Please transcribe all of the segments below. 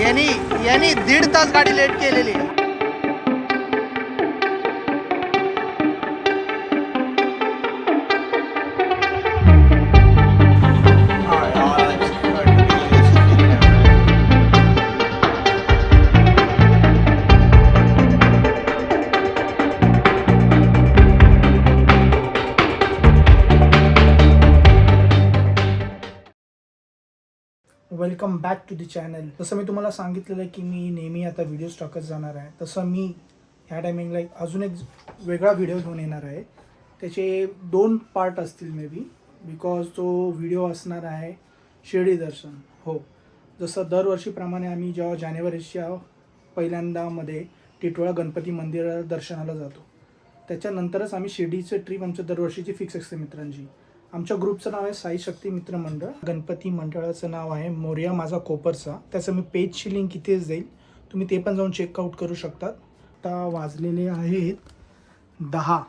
यांनी 1.5 तास गाडी लेट केलेली. Welcome back to the channel. जसं मी तुम्हाला सांगितलेलं आहे की मी नेहमी आता व्हिडिओज टाकत जाणार आहे, तसं मी ह्या टायमिंगला अजून एक वेगळा व्हिडिओ घेऊन येणार आहे. त्याचे 2 पार्ट असतील मे बी, बिकॉज तो व्हिडिओ असणार आहे शिर्डी दर्शन. हो, जसं दरवर्षीप्रमाणे आम्ही जेव्हा जानेवारीच्या पहिल्यांदामध्ये टिटवाळा गणपती मंदिराला दर्शनाला जातो, त्याच्यानंतरच आम्ही शिर्डीचं ट्रिप आमच्या दरवर्षीची फिक्स असते मित्रांची. आमच्या ग्रुपचं नाव आहे साई शक्ती मित्र मंडळ. गणपती मंडळाचं नाव आहे मोरया माझा कोपरचा. त्याचं मी पेजची लिंक इथेच देईल, तुम्ही ते पण जाऊन चेकआउट करू शकतात. आता वाजलेले आहेत 10.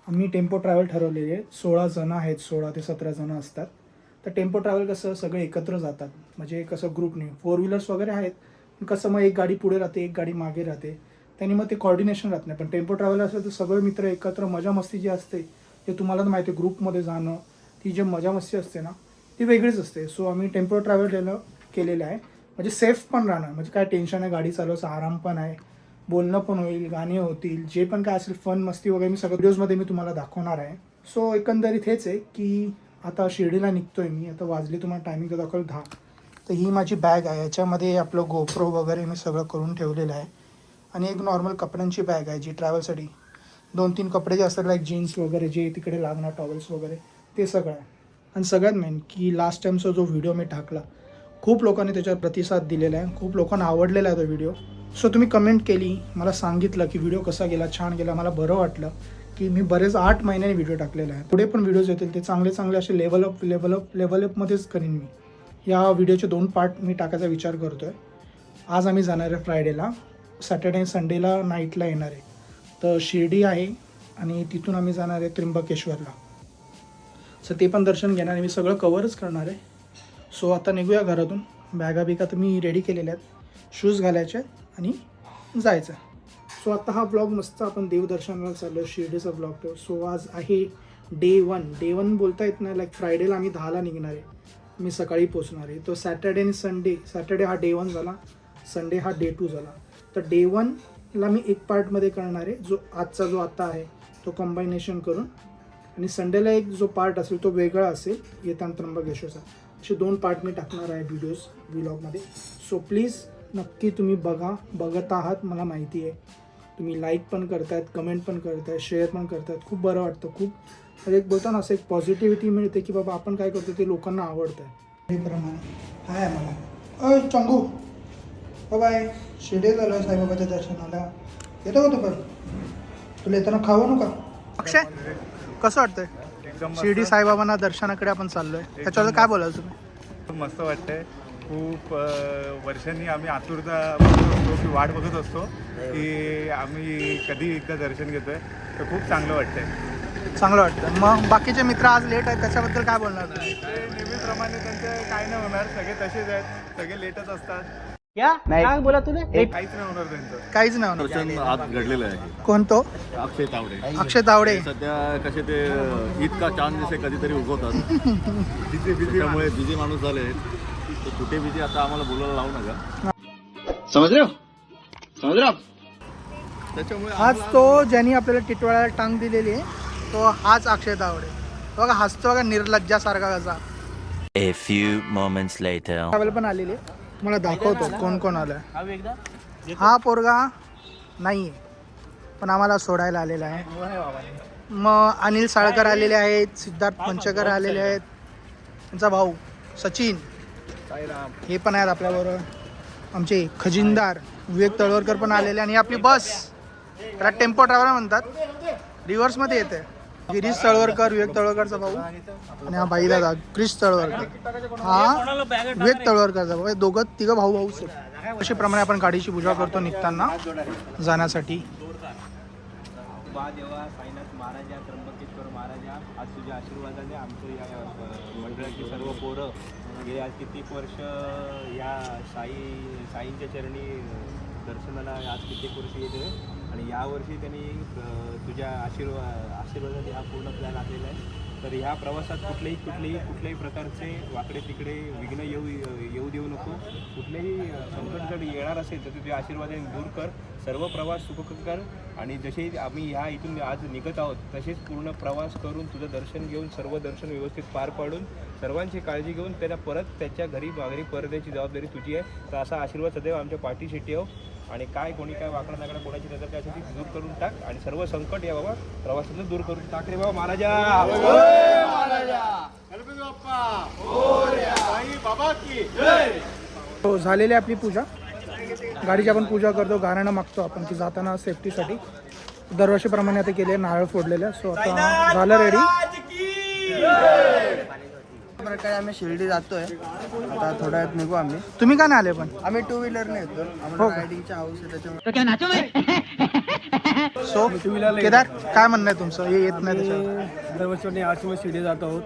आम्ही टेम्पो ट्रॅव्हल ठरवलेले आहेत. 16 जण आहेत, 16 ते 17 जण असतात. तर टेम्पो ट्रॅव्हल कसं सगळे एकत्र जातात, म्हणजे कसं ग्रुपने 4 व्हीलर्स वगैरे आहेत, कसं मग एक गाडी पुढे राहते एक गाडी मागे राहते, त्यांनी मग ते कॉर्डिनेशन राहत नाही. पण टेम्पो ट्रॅव्हल असेल तर सगळे मित्र एकत्र मजा मस्ती जी असते ते तुम्हाला तर माहिती आहे, ग्रुपमध्ये जाणं ती जी मजा मस्ती असते ना ती वेगळीच असते. सो आम्ही टेम्पो ट्रॅव्हल केलेलं आहे, म्हणजे सेफ पण राहणार, म्हणजे काय टेन्शन आहे, गाडी चालवायचा आराम पण आहे, बोलणं पण होईल, गाणी होतील, जे पण काय असेल फन मस्ती वगैरे मी सगळं व्हिडिओजमध्ये मी तुम्हाला दाखवणार आहे. सो एकंदरीत हेच आहे की आता शिर्डीला निघतोय मी. आता वाजले तुम्हाला टायमिंग तर दाखवलं 10. तर ही माझी बॅग आहे, याच्यामध्ये आपलं गोप्रो वगैरे मी सगळं करून ठेवलेलं आहे. आणि एक नॉर्मल कपड्यांची बॅग आहे जी ट्रॅव्हलसाठी 2-3 कपडे जे असतात, लाईक जीन्स वगैरे जे तिकडे लागणार, टॉवेल्स वगैरे ते सगळं आहे. आणि सगळ्यात मेन की लास्ट टाईमचा जो व्हिडिओ मी टाकला, खूप लोकांनी त्याच्यावर प्रतिसाद दिलेला आहे, खूप लोकांना आवडलेला आहे तो व्हिडिओ. सो तुम्ही कमेंट केली, मला सांगितलं की व्हिडिओ कसा गेला, छान गेला. मला बरं वाटलं की मी बरेच 8 महिन्यांनी व्हिडिओ टाकलेला आहे. पुढे पण व्हिडिओज येतील ते चांगले असे लेवल अपमध्येच करीन मी. या व्हिडिओचे 2 पार्ट मी टाकायचा विचार करतो आहे. आज आम्ही जाणार आहे फ्रायडेला, सॅटर्डे संडेला नाईटला येणार आहे. तर शिर्डी आहे आणि तिथून आम्ही जाणार आहे त्र्यंबकेश्वरला. सो ते पण दर्शन घेणार आहे, मी सगळं कवरच करणार आहे. सो आता निघूया घरातून. बॅगा बिगा तर मी रेडी केलेल्या आहेत, शूज घालायचे आहेत आणि जायचं. सो आता हा ब्लॉग मस्त आपण देवदर्शनाला चाललो, शिर्डीचा ब्लॉग ठेव. सो आज आहे डे 1 बोलता येत नाही, लाईक फ्रायडेला आम्ही 10ला निघणार आहे, मी सकाळी पोचणार आहे. तो सॅटर्डे आणि संडे, सॅटर्डे हा डे 1 झाला, संडे हा डे 2 झाला. तर डे 1ला मी एक पार्टमध्ये करणार आहे, जो आता आहे तो कॉम्बायनेशन करून, आणि संडेला एक जो पार्ट असेल तो वेगळा असेल येताना त्र्यंबकेश्वरचा. असे 2 पार्ट मी टाकणार आहे व्लॉगमध्ये. सो प्लीज नक्की तुम्ही बघत आहात, मला माहिती आहे. तुम्ही लाईक पण करतायत, कमेंट पण करतायत, शेअर पण करतायत, खूप बरं वाटतं. खूप एक बोलतो ना, असं एक पॉझिटिव्हिटी मिळते की बाबा आपण काय करतो ते लोकांना आवडतं आहे. त्याप्रमाणे हाय मला चंगू बाय, शिर्डी झालो आहे साईबाबाच्या दर्शनाला. येतो का तू? पण तुला येताना खाऊ नका. अक्षय कसं वाटतंय? एकदम शिर्डी साईबाबांना दर्शनाकडे आपण चाललोय, त्याच्यावर काय बोलाल तुम्ही? मस्त वाटतंय. खूप वर्षांनी आम्ही आतुरता बघत असतो की वाट बघत असतो की आम्ही कधी एकदा दर्शन घेतोय, तर खूप चांगलं वाटतंय. चांगलं वाटतं. मग बाकीचे मित्र आज लेट आहेत, त्याच्याबद्दल काय बोलणार? ते नेहमीप्रमाणे त्यांचं काय नाही होणार, सगळे तसेच आहेत, सगळे लेटच असतात. काय बोला तुम्ही? काहीच नाही होणार त्यांचं. काहीच नाही होणार. दर्शन आज घडलेलं आहे. कोणतो? अक्षय तावडे. अक्षय तावडे. सध्या कसे ते ईद का चांद जसे कधीतरी उगवतात. त्यामुळे बिझी माणूस झाले, ते कुठे बिझी आता आम्हाला बोलायला लावू नका. समज रे त्याच्यामुळे आज तो ज्यांनी आपल्याला टिटवाळ्याला टांग दिलेली आहे तो हाच अक्षय तावडे. बघा हसतो बघा, निर्लज्जासारखा कसा. A few moments later. Travel पण आलेली, मला दाखवतो कोण कोण आलंय. हा पोरगा नाही आहे पण आम्हाला सोडायला आलेला आहे. मग अनिल साळकर आलेले आहेत, सिद्धार्थ पंचकर आलेले आहेत, त्यांचा भाऊ सचिन, हे पण आहेत आपल्याबरोबर. आमचे खजिनदार विवेक तळवरकर पण आलेले. आणि आपली बस, त्याला टेम्पो ट्रॅव्हलर म्हणतात, रिव्हर्समध्ये येते. गिरीश तळवरकर, विवेक तळवरकरचा भाऊ, आणि हा बाई दादा क्रिश तळवरकर, हा विवेक तळवरकरचा भाऊ. दोघं तिघं भाऊ अशाप्रमाणे आपण गाडीची पूजा करतो निघताना जाण्यासाठी. देवा साईनाथ महाराज, त्र्यंबकेश्वर महाराज, आज तुझ्या आशीर्वादाने आमचं या मंडळाची सर्व पोरं गेली आज कित्येक वर्ष या साईंच्या चरणी दर्शनाला आज कित्येक वर्ष येते आणि यावर्षी त्यांनी तुझ्या आशीर्वादाने हा पूर्ण प्लॅन आलेला आहे. तर ह्या प्रवासात कुठल्याही प्रकारचे वाकडे तिकडे विघ्न येऊ देऊ नको. कुठलेही संकट जर येणार असेल तर तुझ्या आशीर्वादाने दूर कर. सर्व प्रवास सुखकर कर आणि जसे आम्ही ह्या इथून आज निघत आहोत तसेच पूर्ण प्रवास करून तुझं दर्शन घेऊन सर्व दर्शन व्यवस्थित पार पाडून सर्वांची काळजी घेऊन त्याला परत त्याच्या घरी माघारी परत द्यायची जबाबदारी तुझी आहे. तर असा आशीर्वाद सदैव आमच्या पाठीशी ठेव आणि कोणी काय वाकडा नाकडा कोणाची नजर काय असेल ती दूर करून टाक आणि सर्व संकट या बाबा प्रवासातून दूर करून टाक रे बाबा महाराजा. हो, झालेली आपली पूजा. गाडीची आपण पूजा करतो, गाऱ्हाणं मागतो आपण की जाताना सेफ्टीसाठी. दरवर्षीप्रमाणे आता केले, नारळ फोडलेले. सो आता झालं रेडी. प्रकारे आम्ही शिर्डी जातोय. आता थोड्या वेळात निघू आम्ही. तुम्ही का नाही आले पण? आम्ही 2 व्हीलरने येतो. आम्हाला रायडिंगचा हाऊस आहे त्याच्यामुळे. सो केदार काय म्हणणं आहे तुमचं? हे येत नाही त्याच्यावर. दरवर्षी आठवण शिर्डी जात आहोत.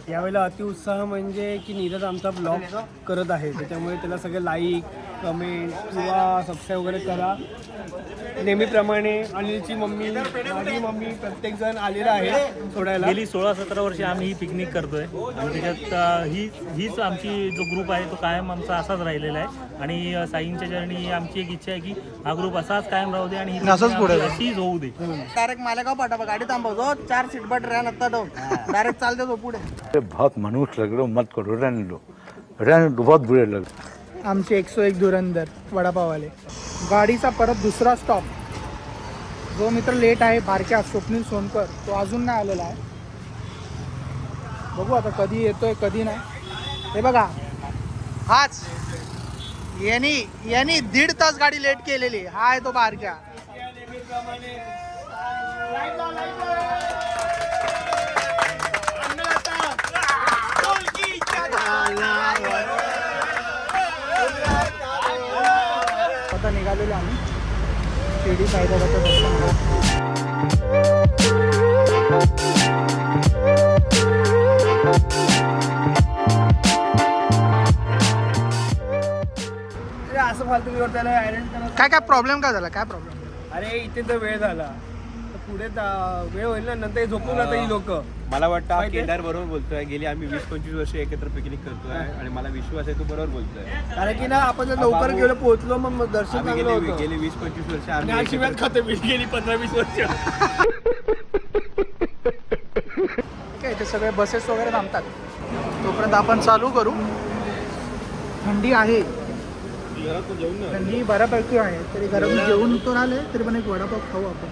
यावेळेला अतिउत्साह म्हणजे की नीरज आमचा ब्लॉग करत आहे, त्याच्यामुळे त्याला सगळे लाईक कमेंट किंवा सबस्क्राईब वगैरे करा. नेहमीप्रमाणे अनिलची मम्मी, माझी मम्मी, प्रत्येकजण आलेला आहे सोडायला. गेली 16-17 वर्षे आम्ही ही पिकनिक करतोय आणि त्याच्यात हीच आमची जो ग्रुप आहे तो कायम आमचा असाच राहिलेला आहे आणि साईंच्या चरणी आमची एक इच्छा आहे की हा ग्रुप असाच कायम राहू दे आणि ही असंच पुढे अशीच होऊ दे. डायरेक्ट मालेगाव पाठवा, गाडी थांबवतो. 4 सीट बट रॅन आता डायरेक्ट चालते तो पुढे. बहुत मनुष्य लग रहे हो, मत करो, रहने दो बहुत बुरे लग रहे. आमचे 101 धुरंधर वडापाववाले. गाडीचा परत दुसरा स्टॉप. जो मित्र लेट आहे बारक्या स्वप्नील सोनकर, तो अजून नाही आलेला आहे. बघू आता कधी येतोय कधी नाही. हे बघा हाच यांनी 1.5 तास गाडी लेट केलेली. हा आहे तो बारक्या. आता निघालेलो आम्ही शिर्डी साईबाबाच्या दर्शनाला. असं फालतू त्याला ॲरेंज करा. काय प्रॉब्लेम काय झाला? काय प्रॉब्लेम? अरे इथे तर वेळ झाला, तर पुढे वेळ होईल ना, नंतर झोपून जातात ही लोक. मला वाटतं हा केदार बरोबर बोलतोय. गेली आम्ही 20-25 वर्ष एकत्र पिकनिक करतोय आणि मला विश्वास आहे तू बरोबर बोलतोय. कारण की ना आपण जर लवकर गेलो पोहोचलो मग दर्शन आम्ही चांगलं होतं. गेली 20-25 वर्ष आणि आम्ही आशीर्वाद खातो गेली 15-20 वर्ष. ठीक आहे, ते सगळे बसेस वगैरे थांबतात. तोपर्यंत आपण चालू करू. थंडी आहे, थंडी बऱ्यापैकी आहे. तरी गरम जेवण तो राहिले तरी पण एक वडापाव खाऊ आपण.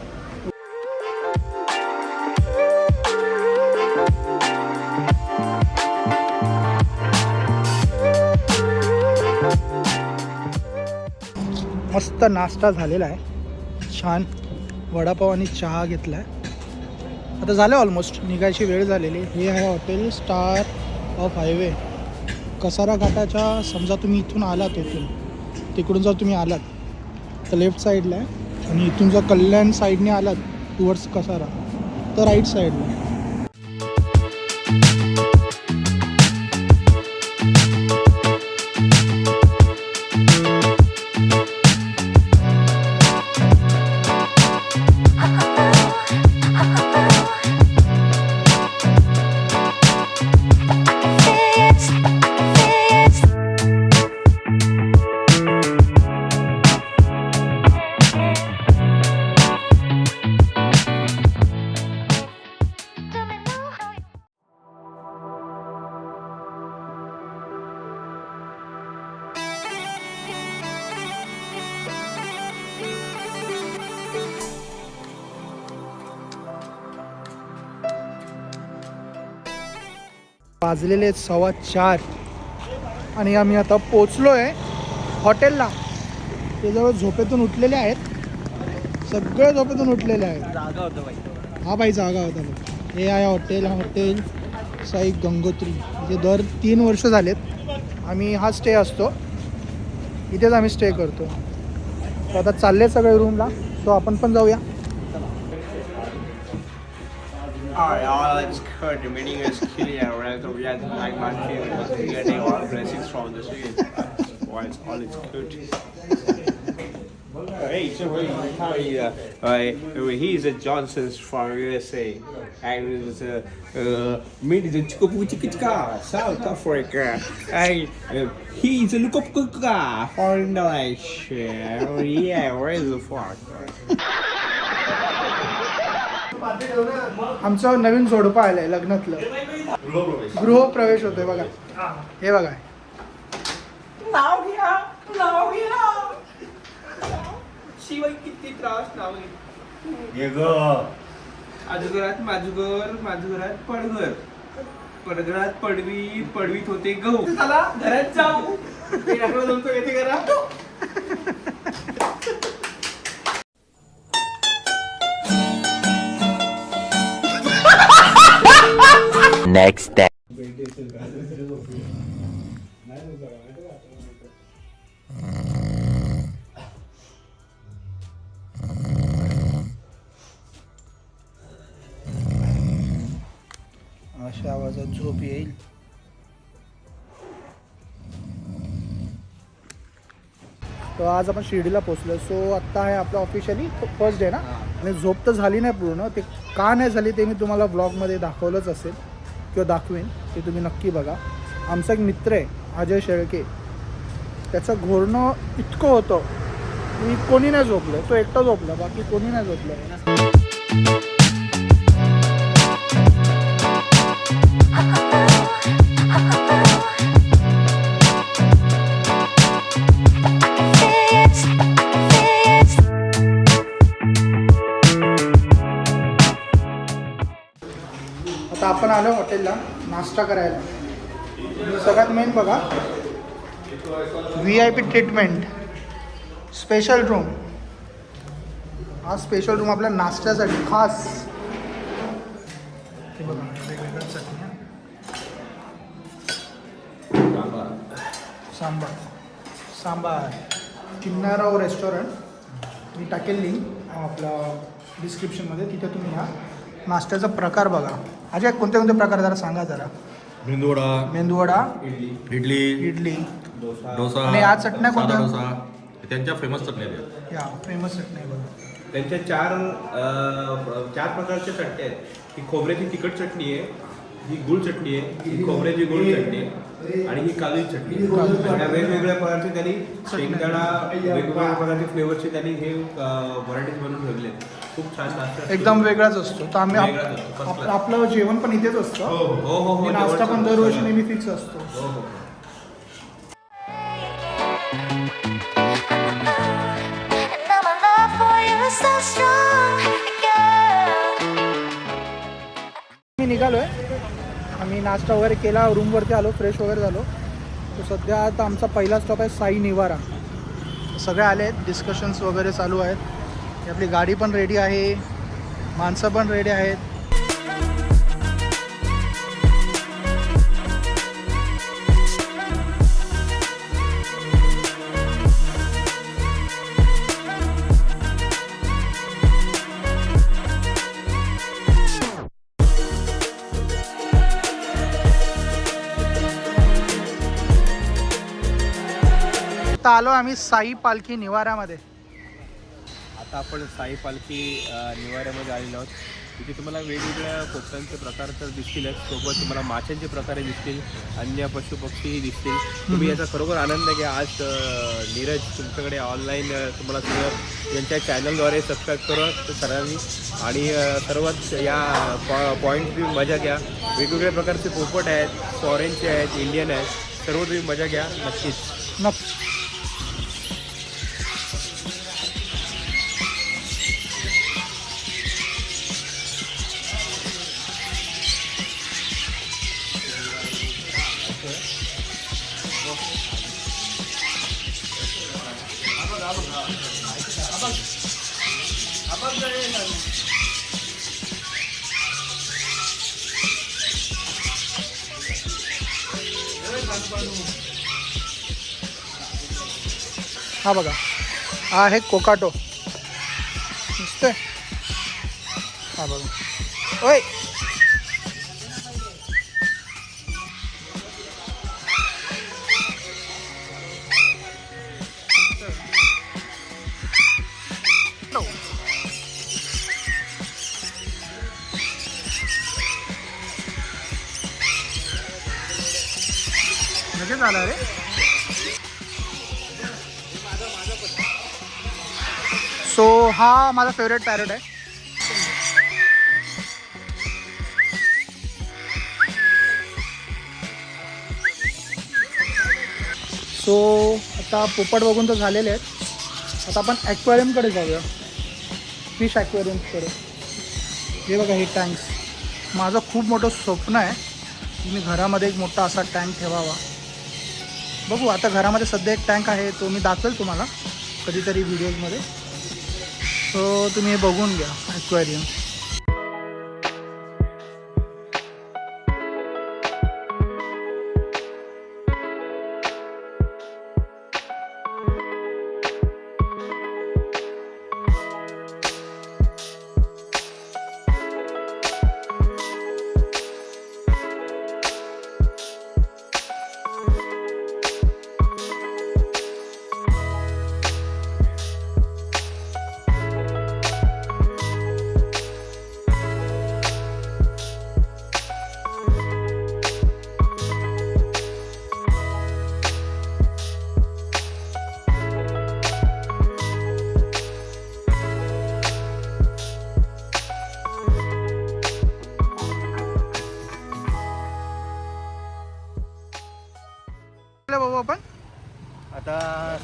मस्त नाश्ता झालेला आहे, छान वडापाव आणि चहा घेतला आहे. आता झालं ऑलमोस्ट निघायची वेळ झालेली. हे आहे hotel star of highway. Kasara घाटाच्या समजा तुम्ही इथून आलात, तिकडून जर तुम्ही आलात तर लेफ्ट साईडला आहे आणि इथून जर कल्याण साईडने आलात टुवर्ड्स कसारा तर राईट साईडला आहे. वाजलेले 4:15 आणि आम्ही आता पोचलो आहे हॉटेलला. ते जवळ झोपेतून उठलेले आहेत, सगळे झोपेतून उठलेले आहेत. जागा होतं बाई. हा बाई जागा होता बघ. हे आहे हॉटेल, हॉटेल साई गंगोत्री. म्हणजे दर 3 वर्ष झालेत आम्ही हा स्टे असतो, इथेच आम्ही स्टे करतो. तर आता चालले सगळे रूमला, सो आपण पण जाऊया. all it's good. The meaning is clear. Right? We had like my feeling getting all blessings from the sea. Why it's all it's good. Hey, so he's a Johnson's from USA, and it's meat is a chika South Africa. He's a lukapuka from Malaysia. Yeah, where is the fuck? आमचं नवीन जोडपं आलंय लग्नातलं. गृहप्रवेश होतोय बघा. हे बघा. नाव घ्या शिवाय किती त्रास नाव अजगरात माजगरात पडगर, पडगरात पडवी, पडवीत होते गहू. चला घरात जाऊ. जमतो येते करा. Next day. अशा आवाजात झोप येईल. तो आज आपण शिर्डीला पोहोचलो. सो आत्ता आहे आपला ऑफिशियली फर्स्ट डे ना. आणि झोप तर झाली नाही पूर्ण. ते का नाही झाली ते मी तुम्हाला ब्लॉगमध्ये दाखवलंच असेल किंवा दाखवेन. ते तुम्ही नक्की बघा. आमचा एक मित्र आहे अजय शेळके. त्याचं घोरणं इतकं होतं की कोणी नाही झोपलं. तो एकटा झोपला, बाकी कोणी नाही झोपलं. आता आपण आलो हॉटेलला नाश्ता करायला. आणि सगळ्यात मेन बघा, VIP ट्रीटमेंट, स्पेशल रूम. हा स्पेशल रूम आपल्या नाश्त्यासाठी खास. हे बघा वेगवेगळ्या चटण्या, सांबार. किन्नाराव रेस्टॉरंट मी टाकेल लिंक आपला डिस्क्रिप्शनमध्ये. तिथे तुम्ही या नाश्त्याचा प्रकार बघा. अजय कोणते कोणते प्रकार जरा सांगा जरा. मेंदूवडा, इडली, डोसा आणि या चटण्या कोणत्या? डोसा त्यांच्या फेमस चटण्या आहेत. या फेमस चटण्या बघा. त्यांच्या चार प्रकारच्या चटण्या आहेत. ही खोबऱ्याची तिखट चटणी आहे, ही गुळ चटणी आहे, ही खोबऱ्याची गुळ चटणी आहे, आणि ही काळी चटणी आहे. आणि वेगवेगळ्या प्रकारचे त्यांनी शेंगदाणा, वेगवेगळ्या प्रकारचे फ्लेवरचे त्यांनी हे व्हरायटीज बनवून ठेवले. खूप छान नाश्ता, एकदम वेगळाच असतो. तर आम्ही वेगळाच असतो, first class. आपलं जेवण पण इथेच असतं. हो आणि नाश्ता पण दरवर्षी नेहमी फिक्स असतो. हो. मी निघालोय. आम्ही नाश्ता वगैरे केला, रूमवरती आलो, फ्रेश वगैरे झालो. तर सध्या आता आमचा पहिला स्टॉप आहे साई निवारा. सगळे आले आहेत, डिस्कशन्स वगैरे चालू आहेत. आपली गाडी पण रेडी आहे, माणसं पण रेडी आहेत. आता आलो आम्ही साई पालखी निवारामध्ये. आता आपण साई पालखी निवाऱ्यामध्ये आलेलो आहोत. तिथे तुम्हाला वेगवेगळ्या कोकणांचे प्रकार तर दिसतीलच, सोबत तुम्हाला माशांचे प्रकार दिसतील, अन्य पशुपक्षीही दिसतील. तुम्ही याचा खरोखर आनंद घ्या. आज नीरज तुमच्याकडे ऑनलाईन तुम्हाला सगळं यांच्या चॅनलद्वारे सबस्क्राईब करा सर्वांनी. आणि सर्वात या पॉईंटची मजा घ्या. वेगवेगळ्या प्रकारचे पोपट आहेत, फॉरेनचे आहेत, इंडियन आहेत, सर्व तुम्ही मजा घ्या नक्कीच. हा बघा, हा आहे कोकाटो. दिसतंय? हा बघा. ओय लगेच आला रे. सो हा माझा फेवरेट पॅरेट आहे. सो आता पोपट बघून तर झालेले आहेत. आता आपण ॲक्वेरियमकडे जाऊया, फिश ॲक्वेरियमकडे. हे बघा हे टँक्स. माझं खूप मोठं स्वप्न आहे की मी घरामध्ये एक मोठा असा टँक ठेवावा. बघू आता घरामध्ये सध्या एक टँक आहे, तो मी दाखवेल तुम्हाला कधीतरी व्हिडिओजमध्ये. सो तुम्ही हे बघून घ्या ॲक्वेरियम. बाबू आपण आता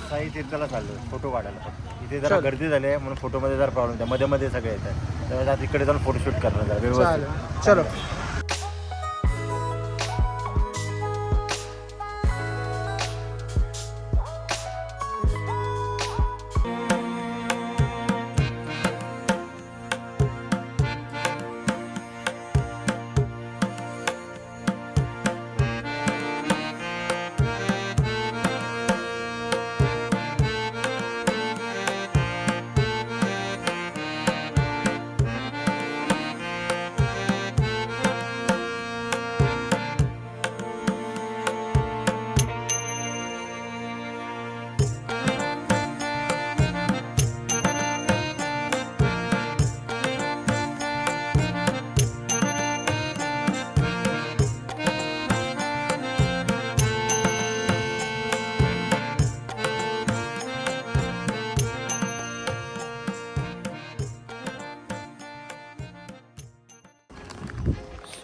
साई तीर्थाला चाललो फोटो काढायला. इथे जरा गर्दी झाली आहे म्हणून फोटोमध्ये जरा प्रॉब्लेम आहे. मध्ये मध्ये सगळे येत आहे, त्यामुळे आता तिकडे जाऊन फोटोशूट करणार आहे व्यवस्थित. चलो.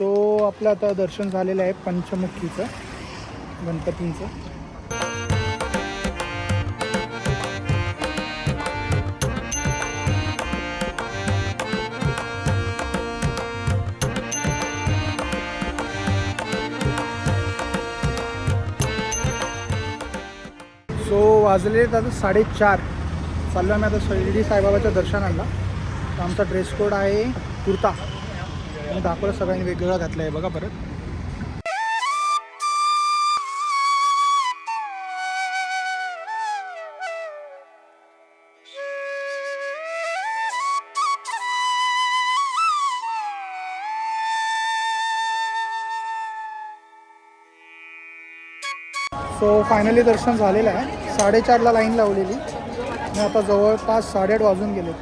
सो आपलं आता दर्शन झालेलं आहे पंचमुखीचं, गणपतींचं. सो वाजले आता 4:30. चाललो आम्ही आता शिर्डी साईबाबाच्या दर्शनाला. तर आमचा ड्रेस कोड आहे कुर्ता. मी दाखवलं सगळ्यांनी वेगवेगळा घातला आहे बघा परत. सो फायनली दर्शन झालेलं आहे. 4:30ला लाईन लावलेली आणि आता जवळपास 8:30 वाजून गेले.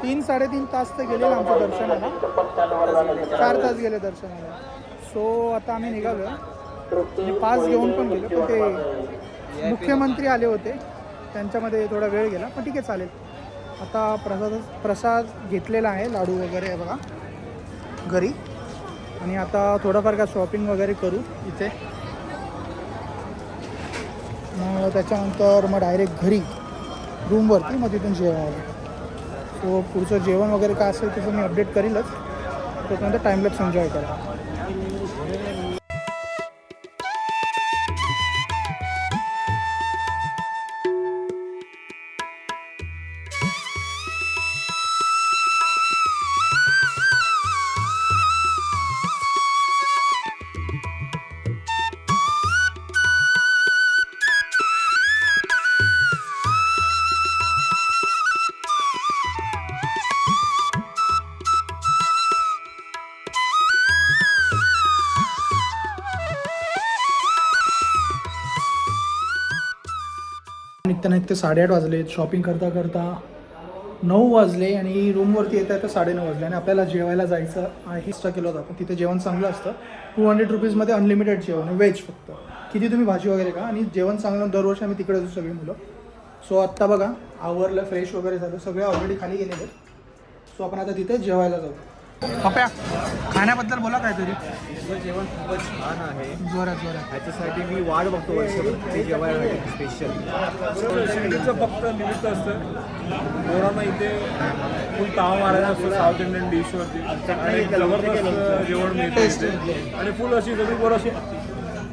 3-3.5 तास तर गेले आमच्या दर्शनाला. 4 तास गेले दर्शनाला. सो आता आम्ही निघालो आणि पास घेऊन पण गेलो, पण ते मुख्यमंत्री आले होते त्यांच्यामध्ये थोडा वेळ गेला, पण ठीक आहे चालेल. आता प्रसाद घेतलेला आहे, लाडू वगैरे आहे बघा घरी. आणि आता थोडंफार काय शॉपिंग वगैरे करू इथे. मग त्याच्यानंतर मग डायरेक्ट घरी रूमवरती, मग तिथून जेवायला. सो पुढचं जेवण वगैरे काय असेल त्याचं मी अपडेट करीलच. तोपर्यंत टाईमलॅप्स एन्जॉय करा. निघता 8:30 वाजले. शॉपिंग करता करता 9 वाजले आणि रूमवरती येत आहे तर 9:30 वाजले आणि आपल्याला जेवायला जायचं आहे. एक्स्ट्रा केलं होतं आपण तिथे जेवण चांगलं असतं. 200 रुपीजमध्ये अनलिमिटेड जेवण आहे, व्हेज फक्त. किती तुम्ही भाजी वगैरे का आणि जेवण चांगलं. दरवर्षी आम्ही तिकडे जातो सगळी मुलं. सो आत्ता बघा आवरलं, फ्रेश वगैरे झालं, सगळे ऑलरेडी खाली गेलेले आहेत. सो आपण आता तिथे जेवायला जाऊ. पप्या खाण्याबद्दल बोला काहीतरी. तुझं जेवण खूपच छान आहे. जोरात जोरात. ह्याच्यासाठी मी वाट बघतो वर्षभर ते जेवायला स्पेशल. फक्त निमित्त असतं पोरांना इथे फुल ताव मारायला असतो साऊथ इंडियन डिशवरती आणि जबरदस्त जेवण मिळते आणि फुल अशी सगळी पोरं अशी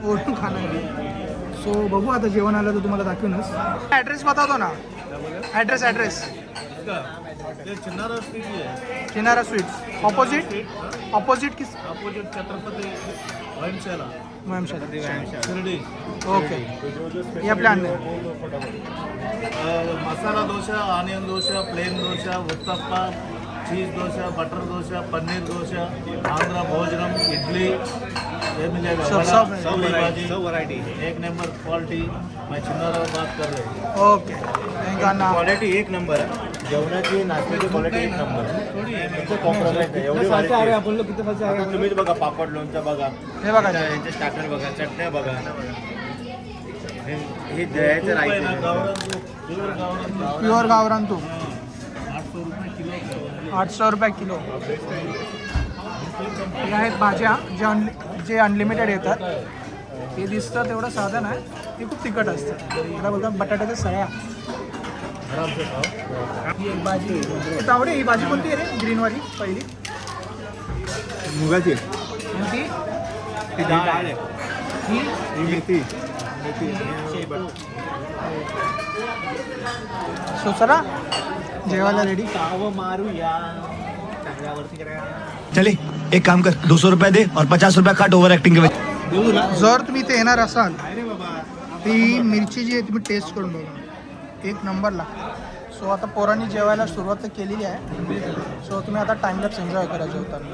ओढून खाणं. सो बघू आता जेवण आलं तर तुम्हाला दाखवूनच. ॲड्रेस बतावतो ना. ॲड्रेस चिनारा स्वीट्स ऑपोजिट किस छत्रपती वैमशाला ओके. ये आपल्या आणले मसाला डोसा, ऑनियन डोसा, प्लेन डोसा, उत्तप्पा, चीज डोसा, बटर डोसा, पनीर डोसा, आंध्र भोजनम, इडली, ये मिलेगा. सब वरायटी. एक नंबर क्वालिटी. मैं चिन्नाराव बात कर रहे हैं. ओके. थँक क्वालिटी एक नंबर आहे. जेवणाची नाश्त्याची क्वालिटी एक नंबर आहे. कॉम्प्रोमाइज नाही. एवढी variety आहे. आपण लोक किती पैसे आता तुम्हीच बघा, पापड लोणचं बघा, हे बघा यांचे स्टार्टर बघा, चटण्या बघा, हे दह्याचं रायते. प्युअर गावरान तूप 800 रुपये किलो. हे आहेत भाज्या जे अनलिमिटेड येतात. हे दिसतं तेवढं साधन आहे, ते खूप तिखट असतं. त्याला बोलतात बटाट्याच्या सळ्या. ही एक भाजी. तावडे ही भाजी कोणती आहे रे? ग्रीनवाली पहिली मुगाची कोणती? ती डाळ आहे. ही मेथी. सो चला जेवायला रेडी. ताव मारूया चांगल्यावरती करा. चले एक काम कर 200 रुपये दे और 50 रुपये काट ओवर एक्टिंग के वजह. जर तुम्ही इथे येणार असाल ती मिरची जी आहे तुम्ही टेस्ट करून बघा, एक नंबर लागते. सो आता पोरांनी जेवायला सुरुवात तर केलेली आहे. सो तुम्ही आता टाइमलॅप्स एन्जॉय करा जेवताना.